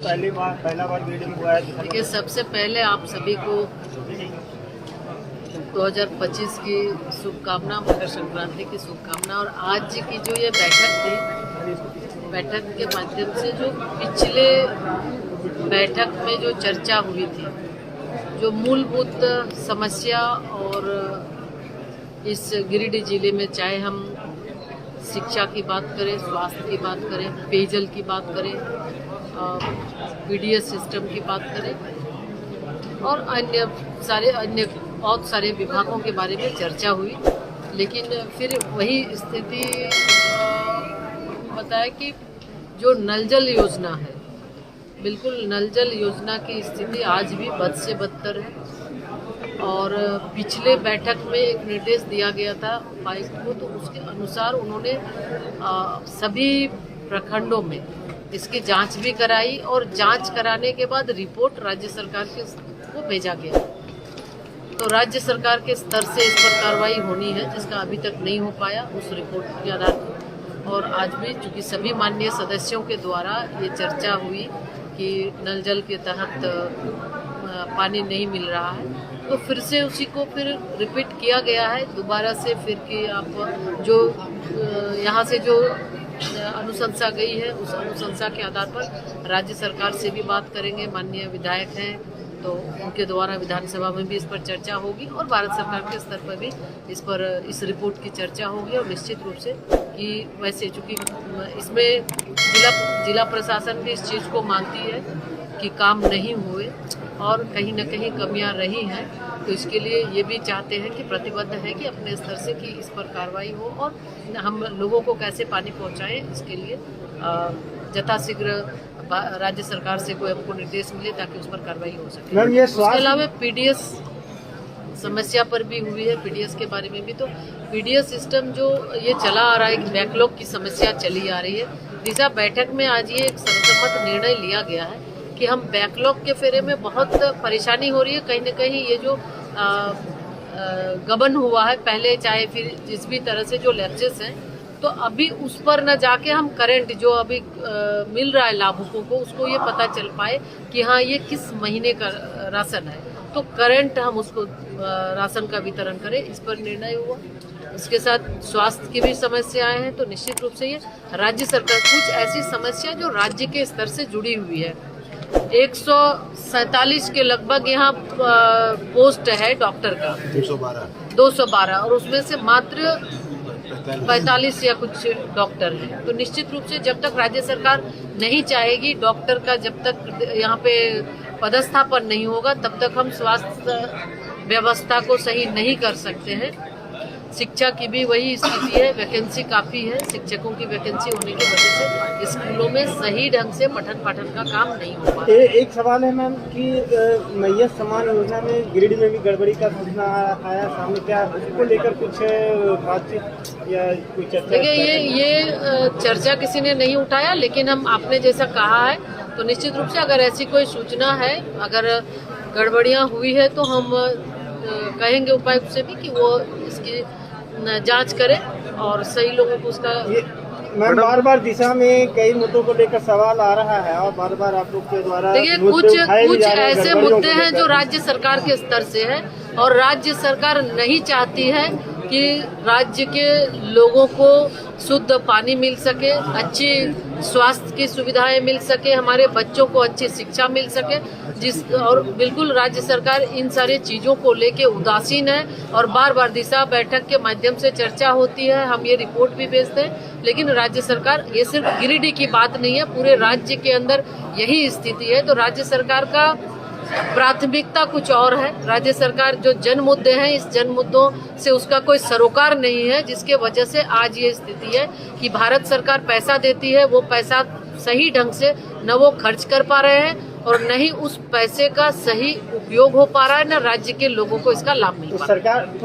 पहला बार गिरिडीह हुआ है। देखिए, सबसे पहले आप सभी को 2025 की शुभकामना, मकर संक्रांति की शुभकामना। और आज की जो ये बैठक थी, बैठक के माध्यम से जो पिछले बैठक में जो चर्चा हुई थी, जो मूलभूत समस्या और इस गिरिडीह जिले में चाहे हम शिक्षा की बात करें, स्वास्थ्य की बात करें, पेयजल की बात करें, पीडीएस सिस्टम की बात करें और अन्य बहुत सारे विभागों के बारे में चर्चा हुई। लेकिन फिर वही स्थिति बताया कि जो नल जल योजना है, बिल्कुल नल जल योजना की स्थिति आज भी बद से बदतर है। और पिछले बैठक में एक निर्देश दिया गया था उपायुक्त को, तो उसके अनुसार उन्होंने सभी प्रखंडों में इसकी जांच भी कराई और जांच कराने के बाद रिपोर्ट राज्य सरकार को भेजा गया। तो राज्य सरकार के स्तर से इस पर कार्रवाई होनी है, जिसका अभी तक नहीं हो पाया उस रिपोर्ट के आधार पर। और आज भी चूँकि सभी माननीय सदस्यों के द्वारा ये चर्चा हुई कि नल जल के तहत पानी नहीं मिल रहा है, तो फिर से उसी को फिर रिपीट किया गया है दोबारा से, फिर कि आप जो यहाँ से जो अनुशंसा गई है उस अनुशंसा के आधार पर राज्य सरकार से भी बात करेंगे। माननीय विधायक हैं तो उनके द्वारा विधानसभा में भी इस पर चर्चा होगी और भारत सरकार के स्तर पर भी इस रिपोर्ट की चर्चा होगी। और निश्चित रूप से कि वैसे चूँकि इसमें जिला प्रशासन भी इस चीज़ को मानती है कि काम नहीं हुए और कहीं न कहीं कमियां रही हैं, तो इसके लिए ये भी चाहते हैं कि प्रतिबद्ध है कि अपने स्तर से कि इस पर कार्रवाई हो और हम लोगों को कैसे पानी पहुंचाएं, इसके लिए यथाशीघ्र राज्य सरकार से कोई हमको निर्देश मिले ताकि उस पर कार्रवाई हो सके। उसके अलावा पीडीएस समस्या पर भी हुई है, पीडीएस के बारे में भी। तो पीडीएस सिस्टम जो ये चला आ रहा है, बैकलॉग की समस्या चली आ रही है। दिशा बैठक में आज ये एक सर्वसम्मत निर्णय लिया गया है कि हम बैकलॉग के फेरे में बहुत परेशानी हो रही है। कहीं न कहीं ये जो गबन हुआ है पहले, चाहे फिर जिस भी तरह से जो लैप्सेस हैं, तो अभी उस पर न जाके हम करंट जो अभी मिल रहा है लाभुकों को, उसको ये पता चल पाए कि हाँ ये किस महीने का राशन है, तो करंट हम उसको राशन का वितरण करें, इस पर निर्णय हुआ। इसके साथ स्वास्थ्य की भी समस्याएं हैं, तो निश्चित रूप से ये राज्य सरकार कुछ ऐसी समस्या जो राज्य के स्तर से जुड़ी हुई है। 147 के लगभग यहाँ पोस्ट है डॉक्टर का, 212 और उसमें से मात्र 45 या कुछ डॉक्टर हैं। तो निश्चित रूप से जब तक राज्य सरकार नहीं चाहेगी डॉक्टर का, जब तक यहाँ पे पदस्थापन नहीं होगा, तब तक हम स्वास्थ्य व्यवस्था को सही नहीं कर सकते हैं। शिक्षा की भी वही स्थिति है, वैकेंसी काफ़ी है, शिक्षकों की वैकेंसी होने की वजह से स्कूलों में सही ढंग से पठन पाठन का काम नहीं हो पा रहा। एक सवाल है मैम कि मैया समान योजना में गिरिडीह में भी गड़बड़ी का सूचना आया सामने, क्या उसको लेकर कुछ बातचीत या कुछ चर्चा? देखिए, ये चर्चा किसी ने नहीं उठाया, लेकिन हम आपने जैसा कहा है तो निश्चित रूप से अगर ऐसी कोई सूचना है, अगर गड़बड़ियाँ हुई है, तो हम कहेंगे उपायुक्त से भी कि वो इसकी जांच करें और सही लोगों को उसका। मैम, बार दिशा में कई मुद्दों को लेकर सवाल आ रहा है और बार आप लोग के द्वारा देखिए कुछ ऐसे मुद्दे हैं जो राज्य सरकार के स्तर से है और राज्य सरकार नहीं चाहती है कि राज्य के लोगों को शुद्ध पानी मिल सके, अच्छी स्वास्थ्य की सुविधाएं मिल सके, हमारे बच्चों को अच्छी शिक्षा मिल सके, और बिल्कुल राज्य सरकार इन सारी चीज़ों को लेके उदासीन है। और बार दिशा बैठक के माध्यम से चर्चा होती है, हम ये रिपोर्ट भी भेजते हैं, लेकिन राज्य सरकार, ये सिर्फ गिरिडीह की बात नहीं है, पूरे राज्य के अंदर यही स्थिति है। तो राज्य सरकार का प्राथमिकता कुछ और है। राज्य सरकार जो जन मुद्दे हैं, इस जन मुद्दों से उसका कोई सरोकार नहीं है, जिसके वजह से आज ये स्थिति है कि भारत सरकार पैसा देती है, वो पैसा सही ढंग से न वो खर्च कर पा रहे हैं और न ही उस पैसे का सही उपयोग हो पा रहा है, न राज्य के लोगों को इसका लाभ मिल पा रहा है।